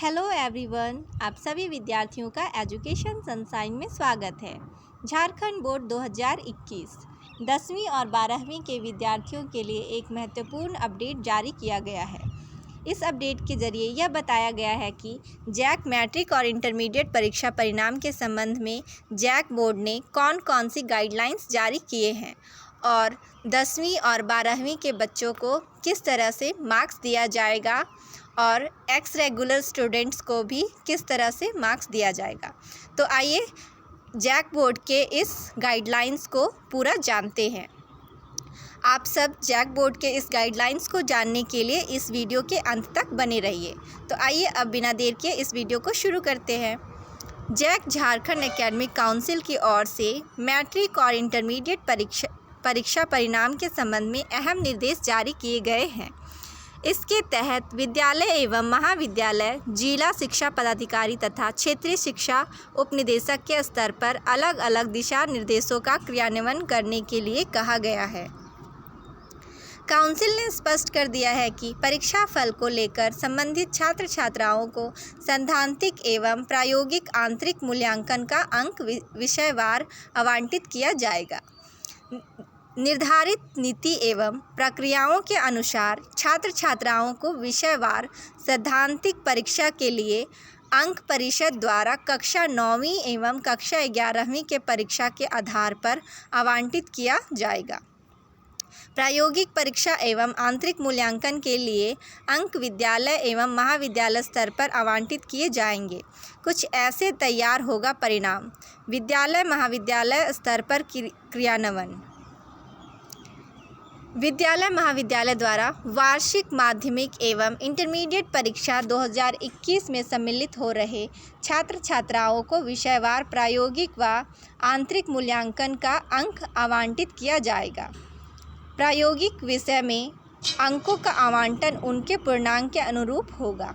Hello everyone, आप सभी विद्यार्थियों का एजुकेशन सनशाइन में स्वागत है। झारखंड बोर्ड 2021 10वीं और 12वीं के विद्यार्थियों के लिए एक महत्वपूर्ण अपडेट जारी किया गया है। इस अपडेट के जरिए यह बताया गया है कि जैक मैट्रिक और इंटरमीडिएट परीक्षा परिणाम के संबंध में जैक बोर्ड ने कौन कौन सी गाइडलाइंस जारी किए हैं और 10वीं और 12वीं के बच्चों को किस तरह से मार्क्स दिया जाएगा और एक्स रेगुलर स्टूडेंट्स को भी किस तरह से मार्क्स दिया जाएगा। तो आइए जैक बोर्ड के इस गाइडलाइंस को पूरा जानते हैं। आप सब जैक बोर्ड के इस गाइडलाइंस को जानने के लिए इस वीडियो के अंत तक बने रहिए। तो आइए अब बिना देर के इस वीडियो को शुरू करते हैं। जैक झारखंड एकेडमिक काउंसिल की ओर से मैट्रिक और इंटरमीडिएट परीक्षा परिणाम के संबंध में अहम निर्देश जारी किए गए हैं। इसके तहत विद्यालय एवं महाविद्यालय, जिला शिक्षा पदाधिकारी तथा क्षेत्रीय शिक्षा उपनिदेशक के स्तर पर अलग अलग दिशा निर्देशों का क्रियान्वयन करने के लिए कहा गया है। काउंसिल ने स्पष्ट कर दिया है कि परीक्षा फल को लेकर संबंधित छात्र छात्राओं को सैद्धांतिक एवं प्रायोगिक आंतरिक मूल्यांकन का अंक विषयवार आवंटित किया जाएगा। निर्धारित नीति एवं प्रक्रियाओं के अनुसार छात्र छात्राओं को विषयवार सैद्धांतिक परीक्षा के लिए अंक परिषद द्वारा कक्षा 9वीं एवं कक्षा 11वीं के परीक्षा के आधार पर आवंटित किया जाएगा। प्रायोगिक परीक्षा एवं आंतरिक मूल्यांकन के लिए अंक विद्यालय एवं महाविद्यालय स्तर पर आवंटित किए जाएंगे। कुछ ऐसे तैयार होगा परिणाम। विद्यालय महाविद्यालय स्तर पर क्रियान्वयन। विद्यालय महाविद्यालय द्वारा वार्षिक माध्यमिक एवं इंटरमीडिएट परीक्षा 2021 में सम्मिलित हो रहे छात्र छात्राओं को विषयवार प्रायोगिक व आंतरिक मूल्यांकन का अंक आवंटित किया जाएगा। प्रायोगिक विषय में अंकों का आवंटन उनके पूर्णांक के अनुरूप होगा।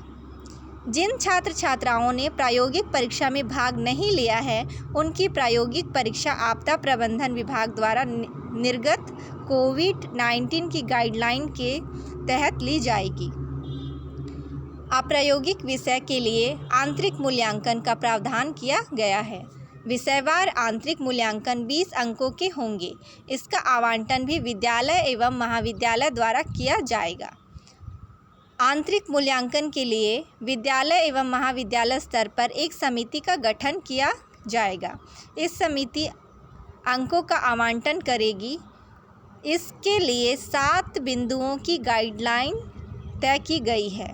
जिन छात्र छात्राओं ने प्रायोगिक परीक्षा में भाग नहीं लिया है, उनकी प्रायोगिक परीक्षा आपदा प्रबंधन विभाग द्वारा निर्गत कोविड-19 की गाइडलाइन के तहत ली जाएगी। अप्रायोगिक विषय के लिए आंतरिक मूल्यांकन का प्रावधान किया गया है। विषयवार आंतरिक मूल्यांकन 20 अंकों के होंगे। इसका आवंटन भी विद्यालय एवं महाविद्यालय द्वारा किया जाएगा। आंतरिक मूल्यांकन के लिए विद्यालय एवं महाविद्यालय स्तर पर एक समिति का गठन किया जाएगा। इस समिति अंकों का आवंटन करेगी। इसके लिए 7 बिंदुओं की गाइडलाइन तय की गई है।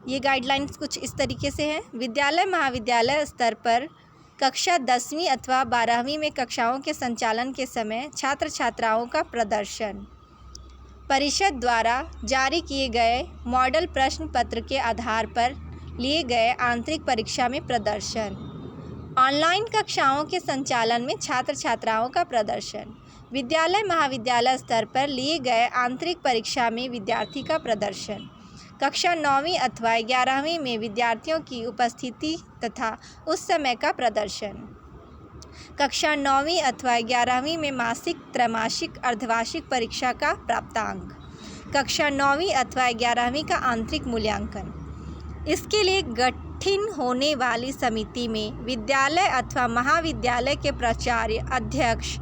ये गाइडलाइंस कुछ इस तरीके से हैं। विद्यालय महाविद्यालय स्तर पर कक्षा 10वीं अथवा 12वीं में कक्षाओं के संचालन के समय छात्र छात्राओं का प्रदर्शन। परिषद द्वारा जारी किए गए मॉडल प्रश्न पत्र के आधार पर लिए गए आंतरिक परीक्षा में प्रदर्शन। ऑनलाइन कक्षाओं के संचालन में छात्र छात्राओं का प्रदर्शन। विद्यालय महाविद्यालय स्तर पर लिए गए आंतरिक परीक्षा में विद्यार्थी का प्रदर्शन। कक्षा 9वीं अथवा 11वीं में विद्यार्थियों की उपस्थिति तथा उस समय का प्रदर्शन। कक्षा 9वीं अथवा 11वीं में मासिक, त्रैमासिक, अर्धवार्षिक परीक्षा का प्राप्तांक। कक्षा 9वीं अथवा 11वीं का आंतरिक मूल्यांकन। इसके लिए गठित होने वाली समिति में विद्यालय अथवा महाविद्यालय के प्राचार्य, अध्यक्ष,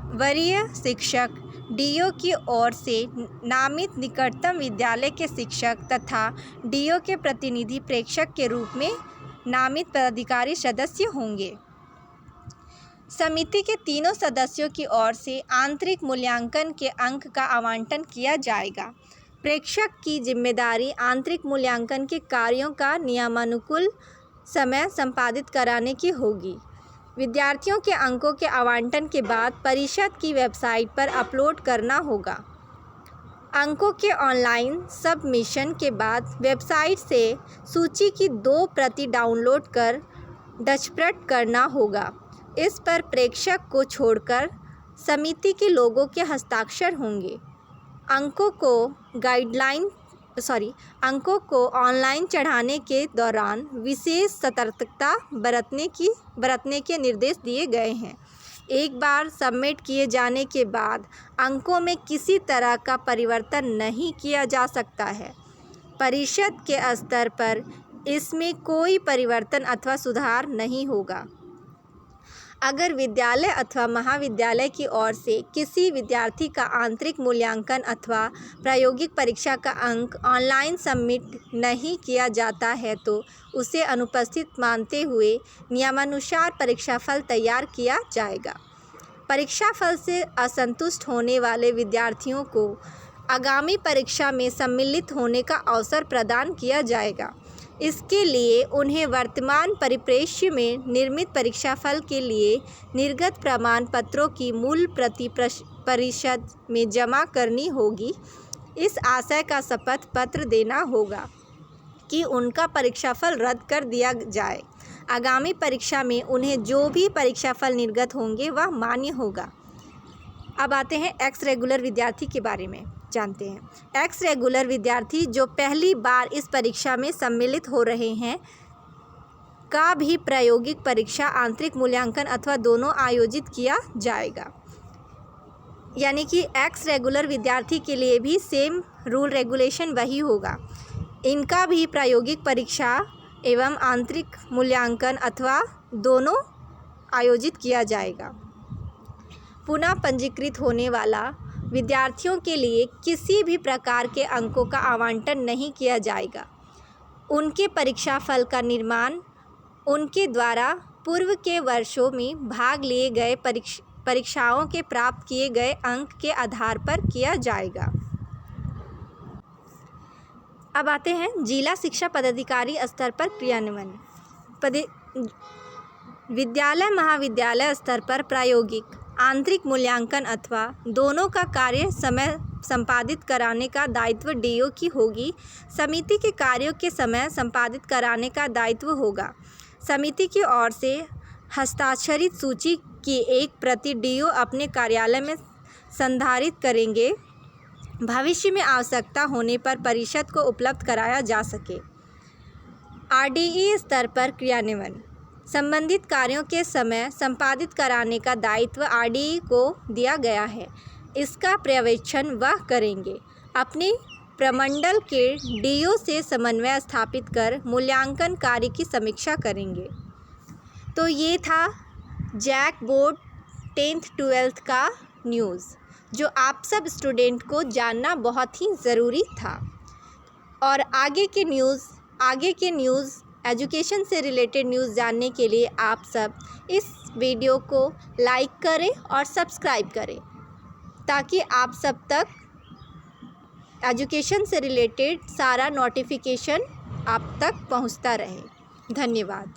वरीय शिक्षक, डीओ की ओर से नामित निकटतम विद्यालय के शिक्षक तथा डीओ के प्रतिनिधि प्रेक्षक के रूप में नामित पदाधिकारी सदस्य होंगे। समिति के तीनों सदस्यों की ओर से आंतरिक मूल्यांकन के अंक का आवंटन किया जाएगा। प्रेक्षक की जिम्मेदारी आंतरिक मूल्यांकन के कार्यों का नियमानुकूल समय संपादित कराने की होगी। विद्यार्थियों के अंकों के आवंटन के बाद परिषद की वेबसाइट पर अपलोड करना होगा। अंकों के ऑनलाइन सबमिशन के बाद वेबसाइट से सूची की 2 प्रति डाउनलोड कर डचप्रिंट करना होगा। इस पर प्रेक्षक को छोड़कर समिति के लोगों के हस्ताक्षर होंगे। अंकों को ऑनलाइन चढ़ाने के दौरान विशेष सतर्कता बरतने के निर्देश दिए गए हैं। एक बार सबमिट किए जाने के बाद अंकों में किसी तरह का परिवर्तन नहीं किया जा सकता है। परिषद के स्तर पर इसमें कोई परिवर्तन अथवा सुधार नहीं होगा। अगर विद्यालय अथवा महाविद्यालय की ओर से किसी विद्यार्थी का आंतरिक मूल्यांकन अथवा प्रायोगिक परीक्षा का अंक ऑनलाइन सबमिट नहीं किया जाता है तो उसे अनुपस्थित मानते हुए नियमानुसार परीक्षाफल तैयार किया जाएगा। परीक्षाफल से असंतुष्ट होने वाले विद्यार्थियों को आगामी परीक्षा में सम्मिलित होने का अवसर प्रदान किया जाएगा। इसके लिए उन्हें वर्तमान परिप्रेक्ष्य में निर्मित परीक्षाफल के लिए निर्गत प्रमाण पत्रों की मूल प्रति परिषद में जमा करनी होगी। इस आशय का शपथ पत्र देना होगा कि उनका परीक्षाफल रद्द कर दिया जाए। आगामी परीक्षा में उन्हें जो भी परीक्षाफल निर्गत होंगे वह मान्य होगा। अब आते हैं एक्स रेगुलर विद्यार्थी के बारे में जानते हैं। एक्स रेगुलर विद्यार्थी जो पहली बार इस परीक्षा में सम्मिलित हो रहे हैं का भी प्रायोगिक परीक्षा आंतरिक मूल्यांकन अथवा दोनों आयोजित किया जाएगा। यानी कि एक्स रेगुलर विद्यार्थी के लिए भी सेम रूल रेगुलेशन वही होगा। इनका भी प्रायोगिक परीक्षा एवं आंतरिक मूल्यांकन अथवा दोनों आयोजित किया जाएगा। पुनः पंजीकृत होने वाला विद्यार्थियों के लिए किसी भी प्रकार के अंकों का आवंटन नहीं किया जाएगा। उनके परीक्षाफल का निर्माण उनके द्वारा पूर्व के वर्षों में भाग लिए गए परीक्षाओं के प्राप्त किए गए अंक के आधार पर किया जाएगा। अब आते हैं जिला शिक्षा पदाधिकारी स्तर पर क्रियान्वयन। विद्यालय महाविद्यालय स्तर पर प्रायोगिक आंतरिक मूल्यांकन अथवा दोनों का कार्य समय संपादित कराने का दायित्व डीओ की होगी। समिति के कार्यों के समय संपादित कराने का दायित्व होगा। समिति की ओर से हस्ताक्षरित सूची की एक प्रति डीओ अपने कार्यालय में संधारित करेंगे। भविष्य में आवश्यकता होने पर परिषद को उपलब्ध कराया जा सके। आरडीई स्तर पर क्रियान्वयन संबंधित कार्यों के समय संपादित कराने का दायित्व आरडीई को दिया गया है। इसका पर्यवेक्षण वह करेंगे। अपने प्रमंडल के डीओ से समन्वय स्थापित कर मूल्यांकन कार्य की समीक्षा करेंगे। तो ये था जैक बोर्ड 10th 12th का न्यूज़ जो आप सब स्टूडेंट को जानना बहुत ही ज़रूरी था। और आगे के न्यूज़ एजुकेशन से रिलेटेड न्यूज़ जानने के लिए आप सब इस वीडियो को लाइक करें और सब्सक्राइब करें ताकि आप सब तक एजुकेशन से रिलेटेड सारा नोटिफिकेशन आप तक पहुंचता रहे। धन्यवाद।